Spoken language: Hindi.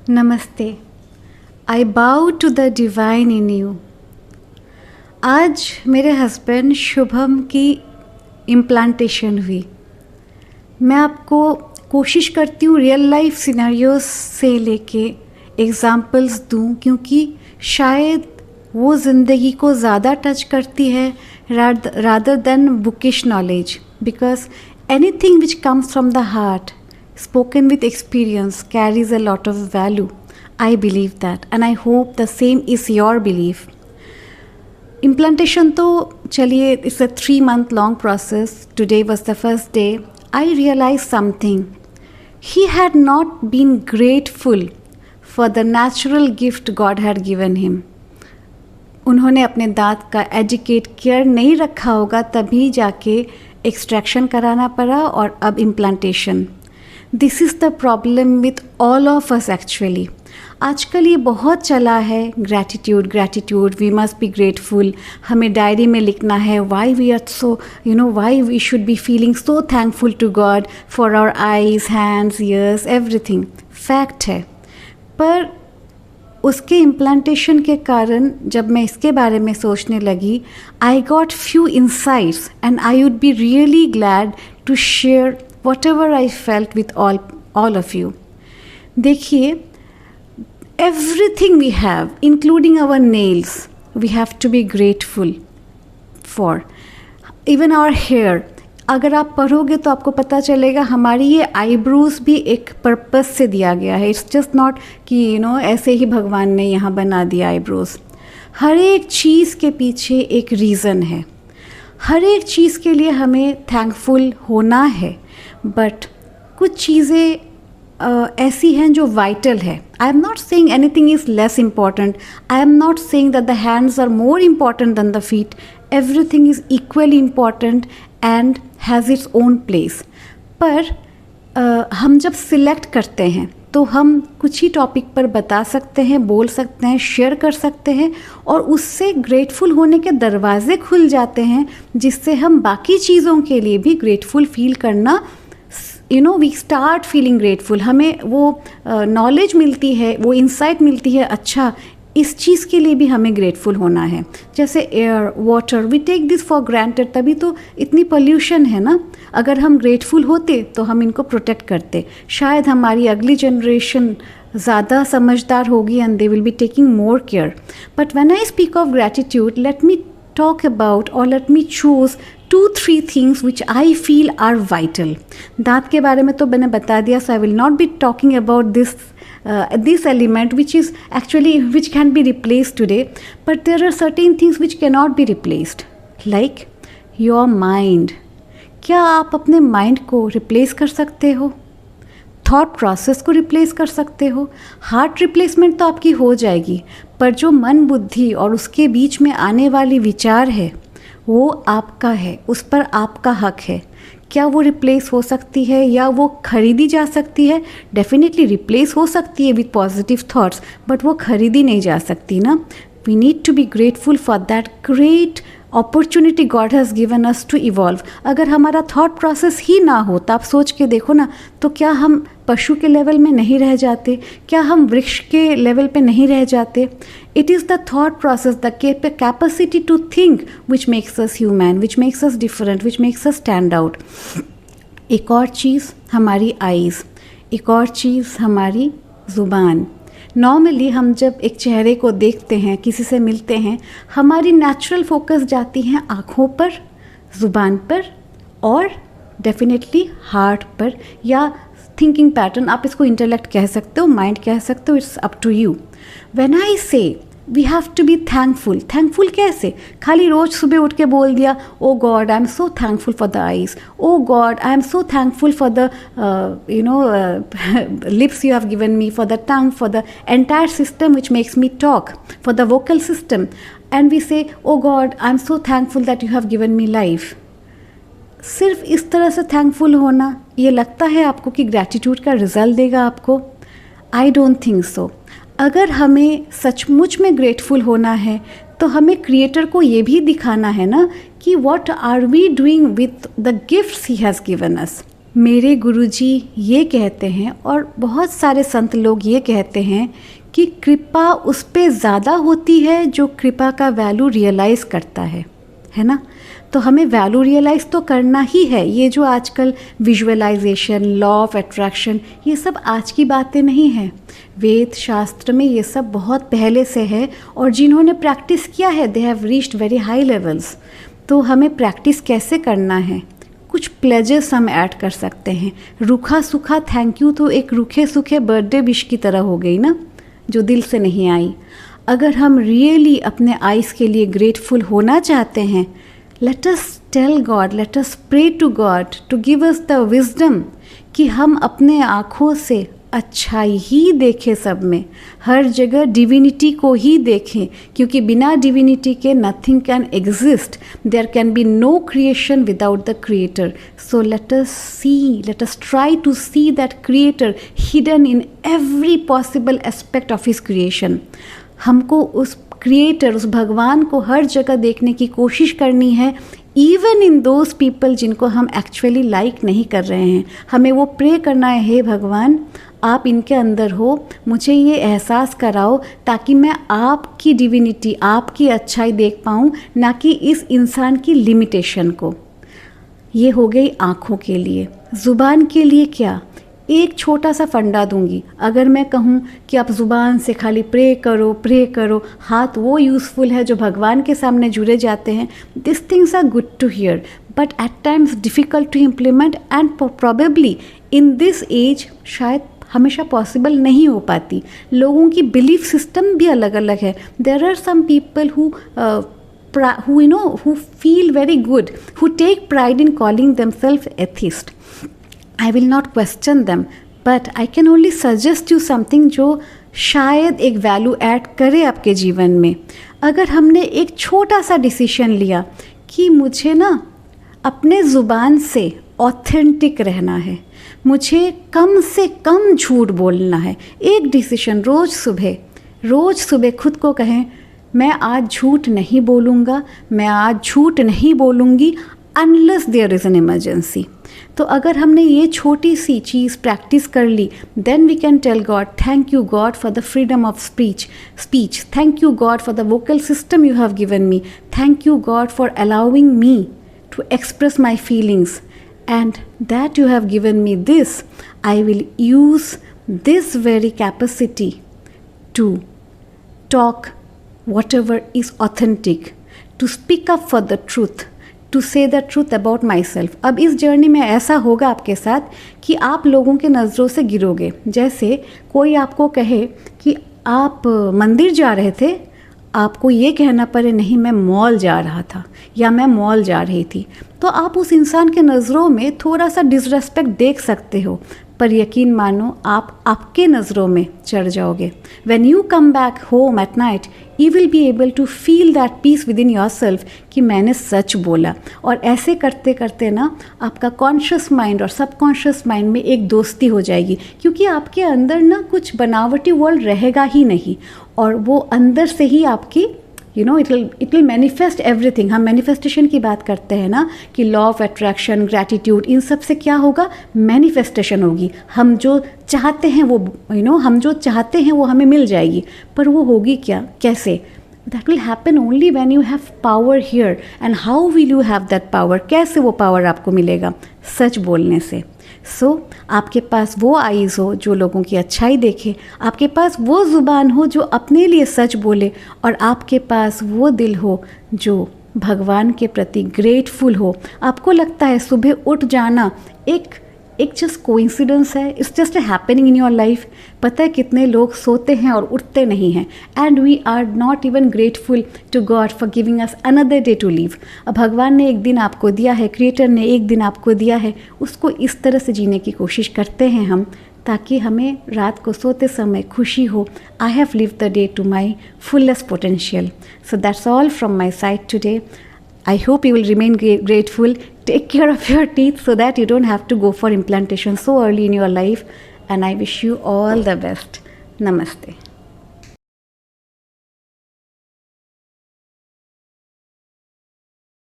नमस्ते। I bow to the divine in you. आज मेरे हस्बैंड शुभम की इम्प्लांटेशन हुई। मैं आपको कोशिश करती हूँ रियल लाइफ सिनेरियोस से लेके एग्जाम्पल्स दूँ, क्योंकि शायद वो ज़िंदगी को ज़्यादा टच करती है rather than bookish knowledge, because anything which comes from the heart spoken with experience carries a lot of value. I believe that, and I hope the same is your belief. Implantation तो चलिए, it's a 3-month long process. Today was the first day. I realized something. He had not been grateful for the natural gift God had given him. उन्होंने अपने दांत का एजुकेट केयर नहीं रखा होगा, तभी जाके एक्सट्रैक्शन कराना पड़ा और अब implantation. This is the problem with all of us actually. आजकल ये बहुत चला है, gratitude, we must be grateful. हमें डायरी में लिखना है why we are so why we should be feeling so thankful to God for our eyes, hands, ears, everything. Fact है, पर उसके इम्प्लांटेशन के कारण जब मैं इसके बारे में सोचने लगी, I got few insights and I would be really glad to share whatever I felt with all of you. देखिए, everything we have, including our nails, we have to be grateful for. Even our hair. अगर आप पढ़ोगे तो आपको पता चलेगा हमारी ये आईब्रोज भी एक पर्पस से दिया गया है। इट्स जस्ट नॉट कि ऐसे ही भगवान ने यहाँ बना दिया आईब्रोज। हर एक चीज़ के पीछे एक रीज़न है, हर एक चीज़ के लिए हमें थैंकफुल होना है। बट कुछ चीज़ें ऐसी हैं जो वाइटल है। I am not saying anything is less important, I am not saying that the hands are more important than the feet. Everything is equally important and has its own place. पर हम जब सिलेक्ट करते हैं तो हम कुछ ही टॉपिक पर बता सकते हैं, बोल सकते हैं, शेयर कर सकते हैं, और उससे ग्रेटफुल होने के दरवाजे खुल जाते हैं, जिससे हम बाकी चीज़ों के लिए भी ग्रेटफुल फील करना वी स्टार्ट फीलिंग ग्रेटफुल। हमें वो नॉलेज मिलती है, वो इंसाइट मिलती है, अच्छा इस चीज़ के लिए भी हमें ग्रेटफुल होना है। जैसे air, water, we take this for granted, तभी तो इतनी पोल्यूशन है ना। अगर हम ग्रेटफुल होते तो हम इनको प्रोटेक्ट करते। शायद हमारी अगली जनरेशन ज़्यादा समझदार होगी and they will be taking more care. But when I speak of gratitude, let me talk about or let me choose 2-3 things which I feel are vital. दांत के बारे में तो मैंने बता दिया, so I will not be talking about this element which can be replaced today, but there are certain things which cannot be replaced, like your mind. क्या आप अपने माइंड को रिप्लेस कर सकते हो? थॉट प्रोसेस को रिप्लेस कर सकते हो? हार्ट रिप्लेसमेंट तो आपकी हो जाएगी, पर जो मन, बुद्धि और उसके बीच में आने वाली विचार है वो आपका है, उस पर आपका हक है। क्या वो रिप्लेस हो सकती है या वो खरीदी जा सकती है? डेफिनेटली रिप्लेस हो सकती है विथ पॉजिटिव थॉट्स, बट वो खरीदी नहीं जा सकती ना। We need to be grateful for that great opportunity God has given us to evolve. अगर हमारा थॉट प्रोसेस ही ना हो तो आप सोच के देखो ना, तो क्या हम पशु के लेवल में नहीं रह जाते? क्या हम वृक्ष के लेवल पे नहीं रह जाते? It is the thought process, the capacity to think which makes us human, which makes us different, which makes us stand out. एक और चीज़ हमारी आईज़, एक और चीज़ हमारी ज़ुबान। नॉर्मली हम जब एक चेहरे को देखते हैं, किसी से मिलते हैं, हमारी नेचुरल फोकस जाती है आँखों पर, ज़ुबान पर और डेफिनेटली हार्ट पर, या थिंकिंग पैटर्न। आप इसको इंटेलेक्ट कह सकते हो, माइंड कह सकते हो, it's up to you. When I say we have to be thankful. Thankful कैसे? खाली रोज़ सुबह उठ के बोल दिया, oh God I am so thankful for the eyes, oh God I am so thankful for the lips you have given me, for the tongue, for the entire system which makes me talk, for the vocal system, and we say, oh God, I am so thankful that you have given me life. सिर्फ इस तरह से थैंकफुल होना, ये लगता है आपको कि ग्रैटिट्यूड का रिजल्ट देगा आपको? I don't think so. अगर हमें सचमुच में ग्रेटफुल होना है तो हमें क्रिएटर को ये भी दिखाना है ना कि what are we doing with the gifts he has given us. मेरे गुरुजी ये कहते हैं और बहुत सारे संत लोग ये कहते हैं कि कृपा उस पे ज़्यादा होती है जो कृपा का वैल्यू रियलाइज़ करता है ना। तो हमें वैल्यू रियलाइज़ तो करना ही है। ये जो आजकल विजुअलाइजेशन, लॉ ऑफ अट्रैक्शन, ये सब आज की बातें नहीं हैं। वेद शास्त्र में ये सब बहुत पहले से है और जिन्होंने प्रैक्टिस किया है they have reached very high levels. तो हमें प्रैक्टिस कैसे करना है? कुछ प्लेजर्स हम ऐड कर सकते हैं। रूखा सूखा थैंक यू तो एक रूखे सूखे बर्थडे विश की तरह हो गई ना, जो दिल से नहीं आई। अगर हम रियली अपने आइज़ के लिए ग्रेटफुल होना चाहते हैं, let us tell God, let us pray to God to give us the wisdom कि हम अपने आँखों से अच्छाई ही देखें, सब में हर जगह डिविनिटी को ही देखें, क्योंकि बिना डिविनिटी के nothing can exist. There can be no creation without the creator. So let us see, let us try to see that creator hidden in every possible aspect of his creation. हमको उस क्रिएटर, उस भगवान को हर जगह देखने की कोशिश करनी है, इवन इन दोज पीपल जिनको हम एक्चुअली लाइक नहीं कर रहे हैं। हमें वो प्रे करना है, हे भगवान आप इनके अंदर हो, मुझे ये एहसास कराओ ताकि मैं आपकी डिविनिटी, आपकी अच्छाई देख पाऊँ, ना कि इस इंसान की लिमिटेशन को। ये हो गई आँखों के लिए। ज़ुबान के लिए क्या? एक छोटा सा फंडा दूंगी। अगर मैं कहूँ कि आप ज़ुबान से खाली प्रे करो, हाथ वो यूज़फुल है जो भगवान के सामने जुड़े जाते हैं। This things are good to hear but at times difficult to implement and probably in this age शायद हमेशा पॉसिबल नहीं हो पाती। लोगों की बिलीफ सिस्टम भी अलग अलग है। There are some people who feel very good, who take pride in calling themselves atheist. I will not question them, but I can only suggest you something जो शायद एक वैल्यू ऐड करे आपके जीवन में। अगर हमने एक छोटा सा डिसीजन लिया कि मुझे ना अपने ज़ुबान से ऑथेंटिक रहना है, मुझे कम से कम झूठ बोलना है, एक डिसीजन रोज़ सुबह खुद को कहें मैं आज झूठ नहीं बोलूँगा, मैं आज झूठ नहीं बोलूँगी unless there is an emergency. तो अगर हमने ये छोटी सी चीज़ प्रैक्टिस कर ली, then we can tell God thank you God for the freedom of speech, thank you God for the vocal system you have given me, thank you God for allowing me to express my feelings, and that you have given me this, I will use this very capacity to talk whatever is authentic, to speak up for the truth, to say the truth about myself. अब इस जर्नी में ऐसा होगा आपके साथ कि आप लोगों के नज़रों से गिरोगे। जैसे कोई आपको कहे कि आप मंदिर जा रहे थे, आपको ये कहना पड़े नहीं मैं मॉल जा रहा था या मैं मॉल जा रही थी, तो आप उस इंसान के नज़रों में थोड़ा सा डिसरेस्पेक्ट देख सकते हो, पर यकीन मानो आप आपके नज़रों में चढ़ जाओगे। When you come back home at night you will be able to feel that peace within yourself कि मैंने सच बोला। और ऐसे करते करते ना आपका कॉन्शियस माइंड और सबकॉन्शियस माइंड में एक दोस्ती हो जाएगी, क्योंकि आपके अंदर ना कुछ बनावटी वर्ल्ड रहेगा ही नहीं, और वो अंदर से ही आपकी इट विल मैनिफेस्ट एवरीथिंग। हम मैनिफेस्टेशन की बात करते हैं ना कि लॉ ऑफ अट्रैक्शन, ग्रैटिट्यूड, इन सब से क्या होगा? मैनिफेस्टेशन होगी। हम जो चाहते हैं वो हम जो चाहते हैं वो हमें मिल जाएगी, पर वो होगी क्या, कैसे? That will happen only when you have power here. And how will you have that power? कैसे वो पावर आपको मिलेगा? सच बोलने से। आपके पास वो आईज़ हो जो लोगों की अच्छाई देखे, आपके पास वो ज़ुबान हो जो अपने लिए सच बोले, और आपके पास वो दिल हो जो भगवान के प्रति ग्रेटफुल हो। आपको लगता है सुबह उठ जाना एक जस्ट कोइंसिडेंस है, it's just a happening in your life. पता है कितने लोग सोते हैं और उठते नहीं हैं, and we are not even grateful to God for giving us another day to live. अब भगवान ने एक दिन आपको दिया है, क्रिएटर ने एक दिन आपको दिया है, उसको इस तरह से जीने की कोशिश करते हैं हम, ताकि हमें रात को सोते समय खुशी हो, I have lived the day to my fullest potential. So that's all from my side today. I hope you will remain grateful. Take care of your teeth so that you don't have to go for implantation so early in your life. And I wish you all the best. Namaste.